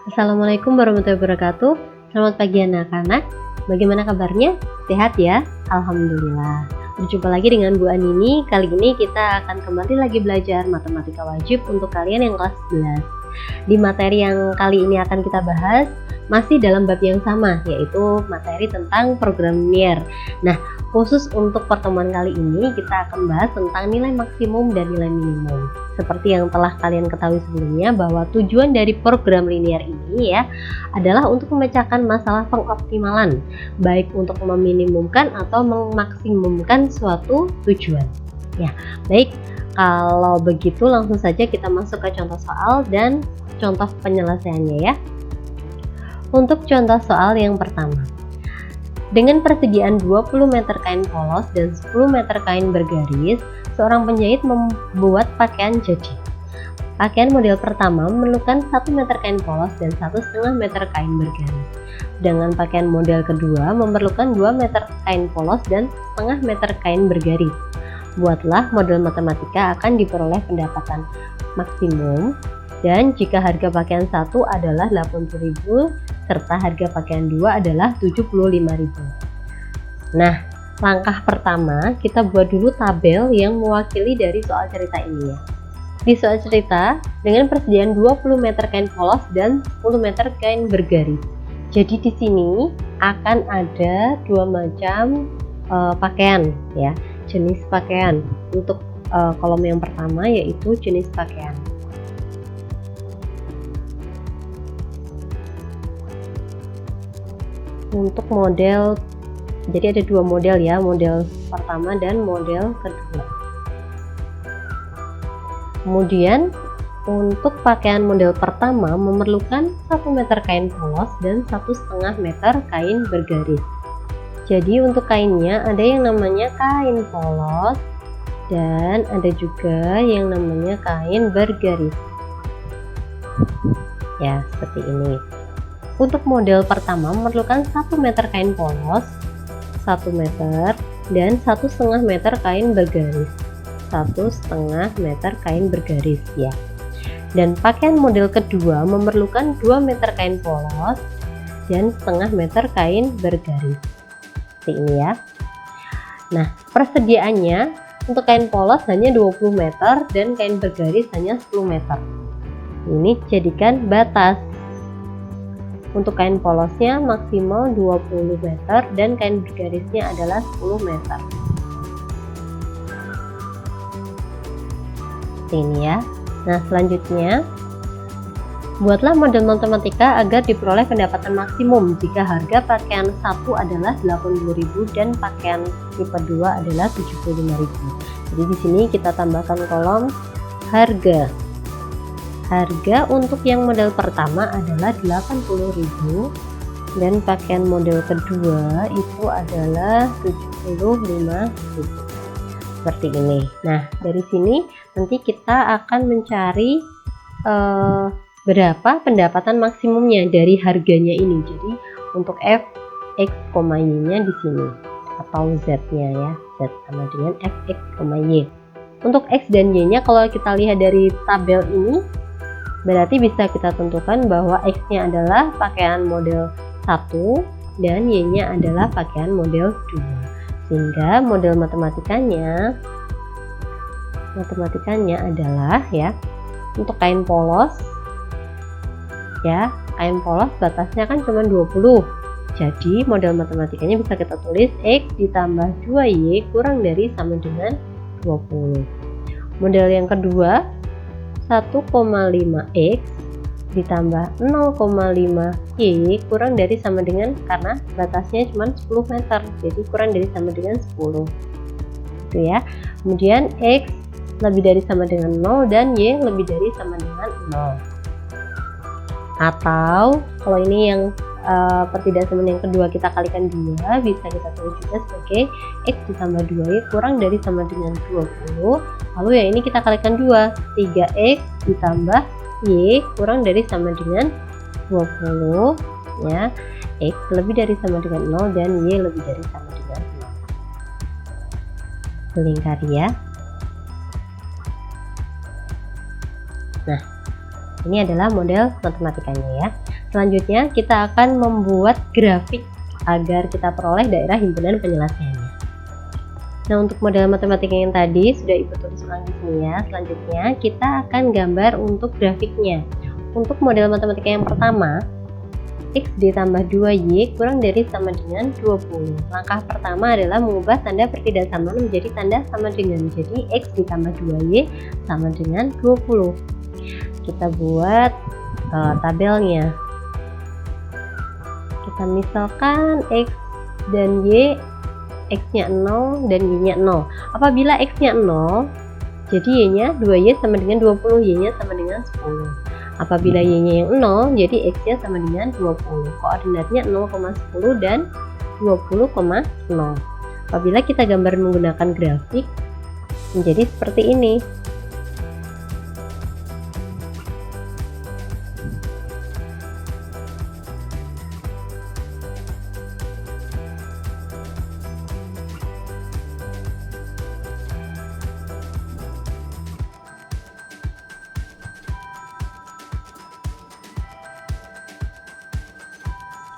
Assalamualaikum warahmatullahi wabarakatuh. Selamat pagi anak-anak. Bagaimana kabarnya? Sehat ya? Alhamdulillah. Berjumpa lagi dengan Bu Anini. Kali ini kita akan kembali lagi belajar matematika wajib untuk kalian yang kelas 11. Di materi yang kali ini akan kita bahas masih dalam bab yang sama, yaitu materi tentang program linier. Nah, khusus untuk pertemuan kali ini kita akan bahas tentang nilai maksimum dan nilai minimum. Seperti yang telah kalian ketahui sebelumnya, bahwa tujuan dari program linier ini ya adalah untuk memecahkan masalah pengoptimalan, baik untuk meminimumkan atau memaksimumkan suatu tujuan. Ya, baik. Kalau begitu langsung saja kita masuk ke contoh soal dan contoh penyelesaiannya ya. Untuk contoh soal yang pertama, dengan persediaan 20 meter kain polos dan 10 meter kain bergaris, seorang penjahit membuat pakaian jadi. Pakaian model pertama memerlukan 1 meter kain polos dan 1,5 meter kain bergaris. Dengan pakaian model kedua memerlukan 2 meter kain polos dan setengah meter kain bergaris. Buatlah model matematika akan diperoleh pendapatan maksimum, dan jika harga pakaian 1 adalah 80.000 serta harga pakaian 2 adalah 75.000. Nah, langkah pertama kita buat dulu tabel yang mewakili dari soal cerita ini ya. Di soal cerita dengan persediaan 20 meter kain polos dan 10 meter kain bergaris. Jadi di sini akan ada dua macam pakaian ya, jenis pakaian. Untuk kolom yang pertama yaitu jenis pakaian. Untuk model, jadi ada dua model ya, model pertama dan model kedua. Kemudian untuk pakaian model pertama memerlukan 1 meter kain polos dan 1,5 meter kain bergaris. Jadi untuk kainnya ada yang namanya kain polos dan ada juga yang namanya kain bergaris. Ya, seperti ini. Untuk model pertama memerlukan 1 meter kain polos, 1 meter dan 1,5 meter kain bergaris. 1,5 meter kain bergaris ya. Dan pakaian model kedua memerlukan 2 meter kain polos dan setengah meter kain bergaris. Seperti ini ya. Nah, persediaannya untuk kain polos hanya 20 meter dan kain bergaris hanya 10 meter. Ini jadikan batas. Untuk kain polosnya maksimal 20 meter dan kain bergarisnya adalah 10 meter. Ini ya. Nah, selanjutnya buatlah model matematika agar diperoleh pendapatan maksimum jika harga pakaian 1 adalah 80.000 dan pakaian tipe 2 adalah 75.000. Jadi di sini kita tambahkan kolom harga. Harga untuk yang model pertama adalah 80.000 dan pakaian model kedua itu adalah 75.000. Seperti ini. Nah, dari sini nanti kita akan mencari berapa pendapatan maksimumnya dari harganya ini. Jadi untuk f, x, y-nya di sini atau z-nya ya. Z sama dengan f, x, y. Untuk x dan y-nya kalau kita lihat dari tabel ini berarti bisa kita tentukan bahwa X-nya adalah pakaian model 1 dan Y-nya adalah pakaian model 2. Sehingga model matematikanya adalah ya, untuk kain polos ya, kain polos batasnya kan cuma 20. Jadi model matematikanya bisa kita tulis X ditambah 2Y kurang dari sama dengan 20. Model yang kedua 1,5x ditambah 0,5y kurang dari sama dengan, karena batasnya cuma 10 meter jadi kurang dari sama dengan 10 itu ya. Kemudian x lebih dari sama dengan 0 dan y lebih dari sama dengan 0. Atau kalau ini yang pertidaksamaan yang kedua kita kalikan 2, bisa kita tulis juga sebagai x ditambah 2y kurang dari sama dengan 20. Lalu ya ini kita kalikan 2, 3x ditambah y kurang dari sama dengan 20 ya. X lebih dari sama dengan 0 dan y lebih dari sama dengan 0. Lingkari ya. Nah, ini adalah model matematikanya ya. Selanjutnya kita akan membuat grafik agar kita peroleh daerah himpunan penyelesaiannya. Nah, untuk model matematika yang tadi sudah Ibu tulis ulang di sini ya. Selanjutnya kita akan gambar untuk grafiknya. Untuk model matematika yang pertama, X ditambah 2Y kurang dari sama dengan 20. Langkah pertama adalah mengubah tanda pertidaksamaan menjadi tanda sama dengan. Jadi X ditambah 2Y sama dengan 20. Kita buat tabelnya. Kita misalkan X dan Y, X-nya 0 dan Y-nya 0. Apabila X-nya 0, jadi Y-nya 2Y sama dengan 20, Y-nya sama dengan 10. Apabila Y-nya yang 0, jadi X-nya sama dengan 20. Koordinatnya 0,10 dan 20,0. Apabila kita gambar menggunakan grafik, menjadi seperti ini.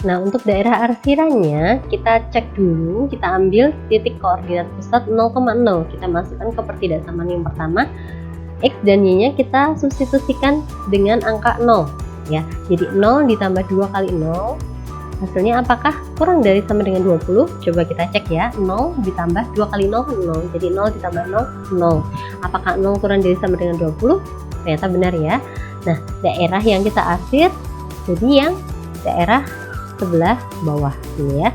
Nah, untuk daerah arsirannya kita cek dulu, kita ambil titik koordinat pusat 0,0, kita masukkan ke pertidaksamaan yang pertama. X dan Y-nya kita substitusikan dengan angka 0 ya. Jadi 0 ditambah 2 kali 0, hasilnya apakah kurang dari sama dengan 20? Coba kita cek ya. 0 ditambah 2 kali 0 0. Jadi 0 ditambah 0 0. Apakah 0 kurang dari sama dengan 20? Ternyata benar ya. Nah, daerah yang kita arsir jadi yang daerah sebelah bawah ini ya.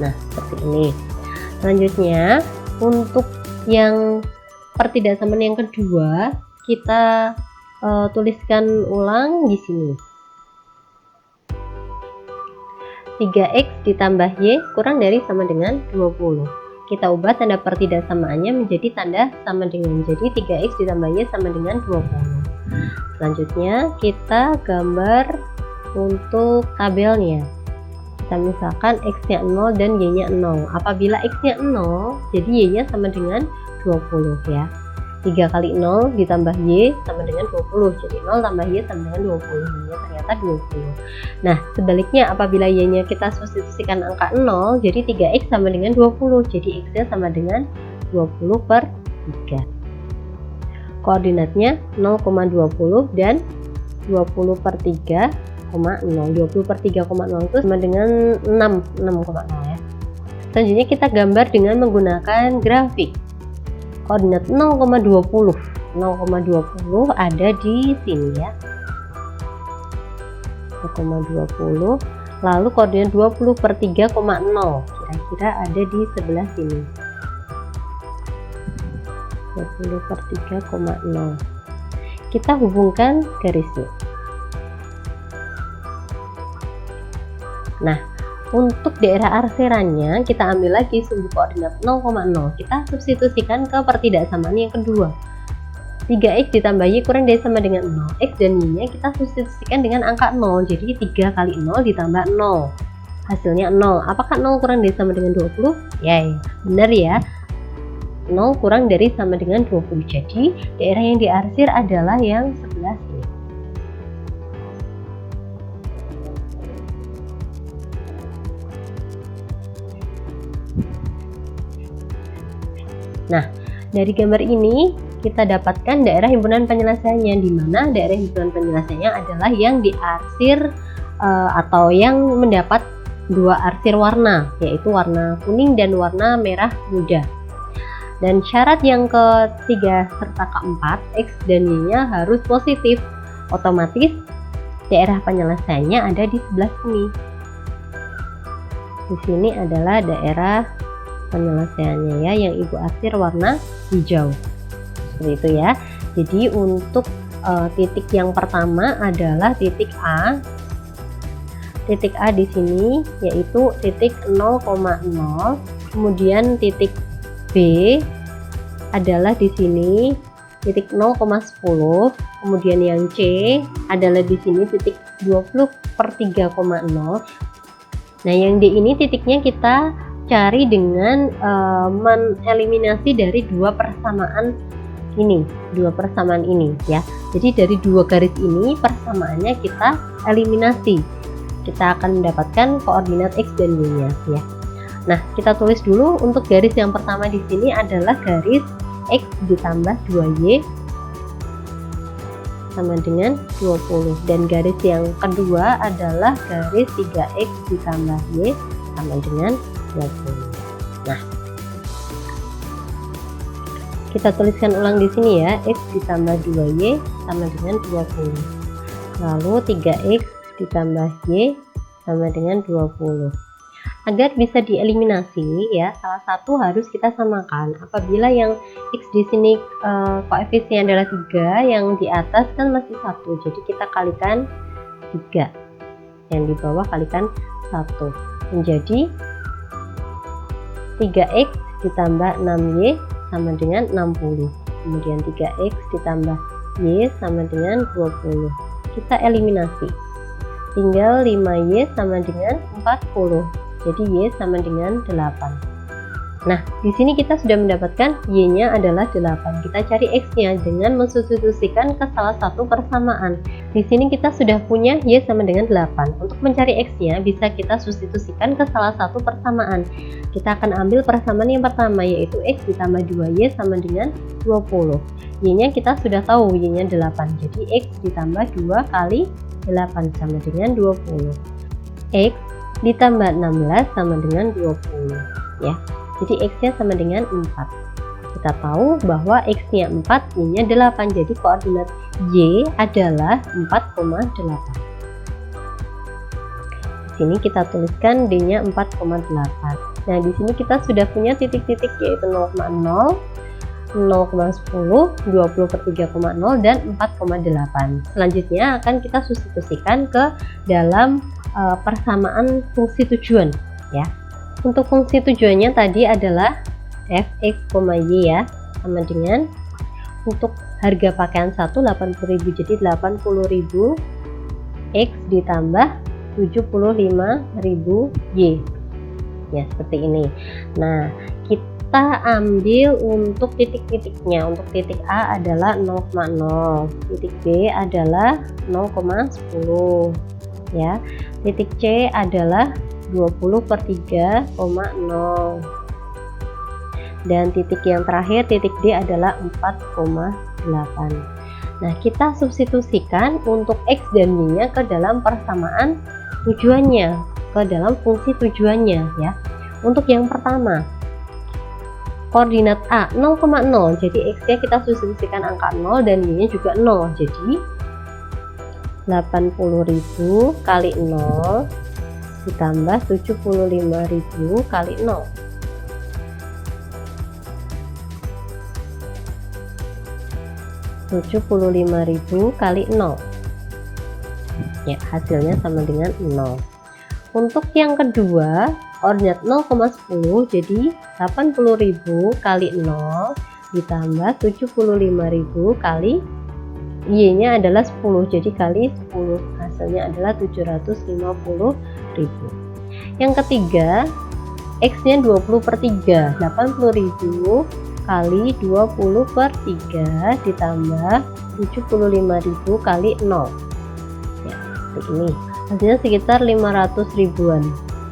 Nah, seperti ini. Selanjutnya untuk yang pertidaksamaan yang kedua, kita tuliskan ulang di sini. 3X ditambah Y kurang dari sama dengan 20. Kita ubah tanda pertidaksamaannya menjadi tanda sama dengan. Jadi 3X ditambah Y sama dengan 20. Selanjutnya kita gambar untuk tabelnya. Kita misalkan X-nya 0 dan Y-nya 0. Apabila X-nya 0, jadi Y-nya sama dengan 20 ya. 3 kali 0 ditambah Y sama dengan 20. Jadi 0 tambah Y sama dengan 20. Y-nya ternyata 20. Nah, sebaliknya apabila Y-nya kita substitusikan angka 0, jadi 3X sama dengan 20. Jadi X-nya sama dengan 20 per 3. Koordinatnya 0,20 dan 20 per 3,0. 20 per 3,0 itu sama dengan 6,0 ya. Selanjutnya kita gambar dengan menggunakan grafik. Koordinat 0,20 ada di sini ya, 0,20. Lalu koordinat 20 per 3,0 kira-kira ada di sebelah sini, 20 per 3,0. Kita hubungkan garisnya. Nah, untuk daerah arsirannya kita ambil lagi sumbu koordinat 0,0, kita substitusikan ke pertidaksamaan yang kedua. 3X ditambah Y kurang dari sama dengan 0. X dan Y-nya kita substitusikan dengan angka 0. Jadi 3 kali 0 ditambah 0. Hasilnya 0. Apakah 0 kurang dari sama dengan 20? Ya, benar ya. 0 kurang dari sama dengan 20. Jadi daerah yang diarsir adalah yang sebelah sini. Nah, dari gambar ini kita dapatkan daerah himpunan penyelesaiannya, di mana daerah himpunan penyelesaiannya adalah yang diarsir atau yang mendapat dua arsir warna, yaitu warna kuning dan warna merah muda. Dan syarat yang ketiga serta keempat, X dan Y-nya harus positif. Otomatis daerah penyelesaiannya ada di sebelah sini. Di sini adalah daerah penyelesaiannya ya, yang ibu arsir warna hijau, seperti itu ya. Jadi untuk titik yang pertama adalah titik A. Titik A di sini yaitu titik 0,0. Kemudian titik B adalah di sini titik 0,10. Kemudian yang C adalah di sini titik 20 per 3,0. Nah, yang D ini titiknya kita cari dengan meneliminasi dari dua persamaan ini ya. Jadi dari dua garis ini persamaannya kita eliminasi, kita akan mendapatkan koordinat X dan Y nya ya. Nah, kita tulis dulu untuk garis yang pertama di sini adalah garis X ditambah 2Y sama dengan 20, dan garis yang kedua adalah garis 3X ditambah Y sama dengan 20. Nah, kita tuliskan ulang di sini ya, X ditambah 2Y sama dengan 20. Lalu 3X ditambah Y sama dengan 20. Agar bisa dieliminasi ya, salah satu harus kita samakan. Apabila yang X di sini koefisien adalah 3, yang di atas kan masih 1, jadi kita kalikan 3, yang di bawah kalikan 1, menjadi 3X ditambah 6Y sama dengan 60. Kemudian 3X ditambah Y sama dengan 20. Kita eliminasi, tinggal 5Y sama dengan 40, jadi Y sama dengan 8. Nah, di sini kita sudah mendapatkan Y-nya adalah 8. Kita cari X-nya dengan mensubstitusikan ke salah satu persamaan. Di sini kita sudah punya Y sama dengan 8. Untuk mencari X-nya bisa kita substitusikan ke salah satu persamaan. Kita akan ambil persamaan yang pertama, yaitu X ditambah 2Y sama dengan 20. Y-nya kita sudah tahu, Y-nya 8. Jadi X ditambah 2 kali 8 sama dengan 20. X ditambah 16 sama dengan 20 ya. Jadi X-nya sama dengan 4. Kita tahu bahwa X-nya 4, Y-nya 8. Jadi koordinat Y adalah 4,8. Di sini kita tuliskan D-nya 4,8. Nah, di sini kita sudah punya titik-titik, yaitu 0,0, 0,10, 20 per 3,0, dan 4,8. Selanjutnya akan kita substitusikan ke dalam persamaan fungsi tujuan ya. Untuk fungsi tujuannya tadi adalah fx, y ya, sama dengan untuk harga pakaian 1 80.000, jadi 80.000 X ditambah 75.000 Y ya, seperti ini. Nah, kita ambil untuk titik-titiknya. Untuk titik A adalah 0,0, titik B adalah 0,10 ya, titik C adalah 20 per 3,0, dan titik yang terakhir titik D adalah 4,8. Nah, kita substitusikan untuk X dan Y nya ke dalam persamaan tujuannya, ke dalam fungsi tujuannya ya. Untuk yang pertama, koordinat A 0,0, jadi X nya kita substitusikan angka 0 dan Y nya juga 0, jadi 80.000 kali 0 ditambah 75.000 kali 0. Kali 0 ya, hasilnya sama dengan 0. Untuk yang kedua, koordinat 0,10, jadi 80.000 kali 0 ditambah 75.000 kali Y nya adalah 10, jadi kali 10, hasilnya adalah 750.000. Yang ketiga, X nya 20 per 3, 80.000 kali 20 per 3 ditambah 75.000 kali 0 ya, seperti ini. Hasilnya sekitar 500 ribuan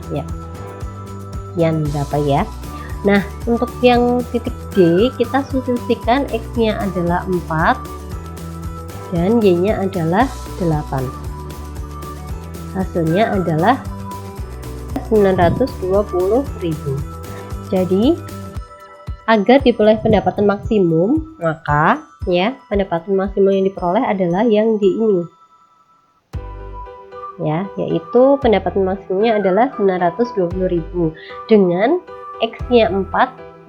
ya, sekian berapa ya. Nah, untuk yang titik D kita substitusikan, X nya adalah 4 dan Y nya adalah 8. Hasilnya adalah 920.000. Jadi agar diperoleh pendapatan maksimum, maka ya pendapatan maksimum yang diperoleh adalah yang di ini ya, yaitu pendapatan maksimumnya adalah 920.000 dengan X nya 4,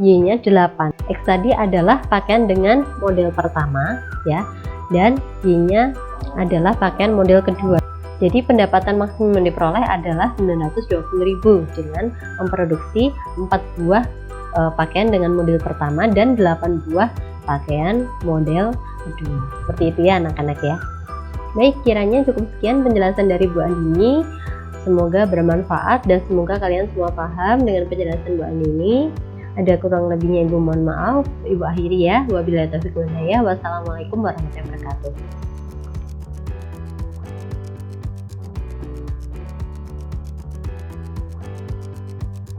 Y nya 8. X tadi adalah pakaian dengan model pertama ya, dan Y nya adalah pakaian model kedua. Jadi pendapatan maksimum yang diperoleh adalah 920.000 dengan memproduksi 4 buah pakaian dengan model pertama dan 8 buah pakaian model kedua. Seperti itu ya anak-anak ya. Baik, kiranya cukup sekian penjelasan dari Bu Andini. Semoga bermanfaat dan semoga kalian semua paham dengan penjelasan Bu Ani ini. Ada kurang lebihnya Ibu mohon maaf. Ibu akhiri ya. Wabillahi taufiq wal hidayah. Wassalamualaikum warahmatullahi wabarakatuh.